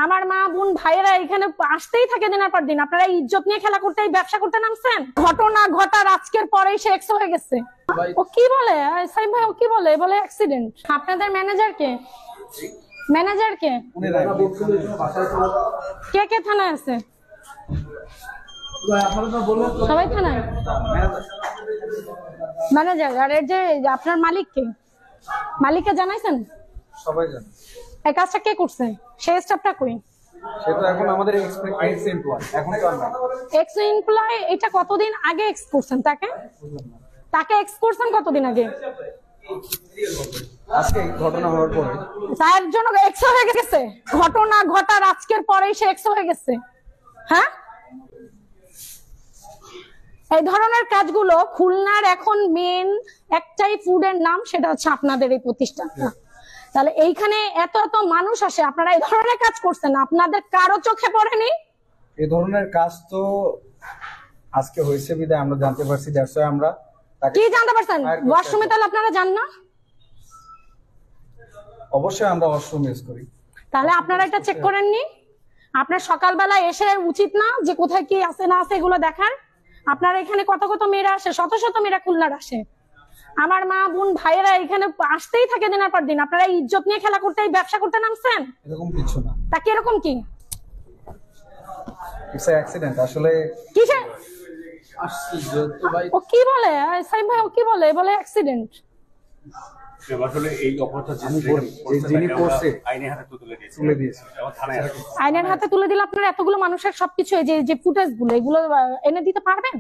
আমার মা বোন ভাইয়েরা এখানে আসতেই থাকে দিনের পর দিন। আপনারা ইজ্জত নিয়ে খেলা করতে ব্যবসা করতে নামছেন। ঘটনা ঘটার আজকের পরেই সে এক্স হয়ে গেছে। ও কি বলে সাইম ভাই, ও কি বলে বলে অ্যাক্সিডেন্ট। আপনাদের ম্যানেজার কে? ম্যানেজার কে? কে কে থানায় আছে? সবাই থানায়। ম্যানেজার আর এর যে আপনার মালিক কে? মালিককে জানাইছেন? সবাই জানে। এই কাজটা কে করছে? সেই স্টাফটা কই? সেটা এখন আমাদের এক্স এমপ্লয়, এখন তো আমরা এক্স এমপ্লয়। এটা কতদিন আগে এক্স করছেন তাকে? তাকে এক্স করছেন কতদিন আগে? আজকে ঘটনা হওয়ার পরে তার জন্য এক্স হয়ে গেছে। ঘটনা ঘটার আজকের পরেই সে এক্স হয়ে গেছে। হ্যাঁ, এই ধরনের কাজগুলো খুলনার এখন মেন একটাই ফুডের নাম, সেটা হচ্ছে আপনাদের এই প্রতিষ্ঠানটা। তাহলে এইখানে এত এত মানুষ আসে, আপনারা এই ধরনের কাজ করছেন, আপনাদের কারো চোখে পড়েনি? এই ধরনের কাজ তো আজকে হয়েছে বিধায় আমরা জানতে পারছি। দ্যাটস ওয়াই আমরা কি জানতে পারছেন? ওয়াশরুমে তাহলে আপনারা যান না? অবশ্যই আমরা ওয়াশরুম ইউজ করি। তাহলে আপনারা এটা চেক করেননি? আপনার সকালবেলা এসে উচিত না যে কোথায় কি আছে না আছে এগুলো দেখার? আপনারা এখানে কত কত মেয়েরা আসে, শত শত মেয়েরা খুলনার আসে। আমার মা বোন ভাইয়েরা এখানে আসতেই থাকে দিনের পর দিন। আপনারা ইজ্জত নিয়ে খেলা করতে ব্যবসা করতে নামছেন? এরকম কিছু না। তা কিরকম কি? It's a accident. আসলে কিসে ভাই ও কি বলে সাইম ভাই, ও কি বলে বলে অ্যাক্সিডেন্ট। আসলে এই অপরাধ যিনি করছে আইনের হাতে তুলে দিয়েছে এবং থানায় আইনের হাতে তুলে দিলে আপনারা এতগুলো মানুষের সবকিছু এই যে ফুটেজ গুলো এগুলো এনে দিতে পারবেন?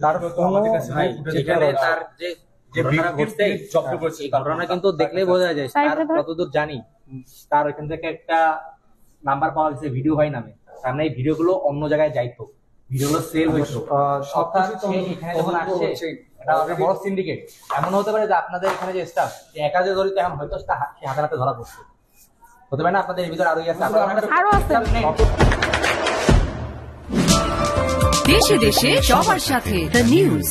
তার আমাদের কাছে নাই। যেখানে তার যে ঘটনা ঘটছে জব্দ করছে, এই ঘটনা কিন্তু দেখলেই বোঝা যায় তার কতদূর জানি। তার ওইখান থেকে একটা নাম্বার পাওয়া গেছে ভিডিও ভাই নামে। তার মানে এই ভিডিওগুলো অন্য জায়গায় যাইতো, ভিডিওগুলো সেল হইতো। সবকিছু তো এখানে যখন আসছে এটা একটা বড় সিন্ডিকেট। এমন হতে পারে যে আপনাদের এখানে যে স্টাফ একা যে জড়িত, এখন হয়তো সে হাতে হাতে ধরা পড়ছে। হতে পারে না আপনাদের এর ভিতরে আরো আছে, আরো আছে। দেশে দেশে সবার সাথে দ্য নিউজ।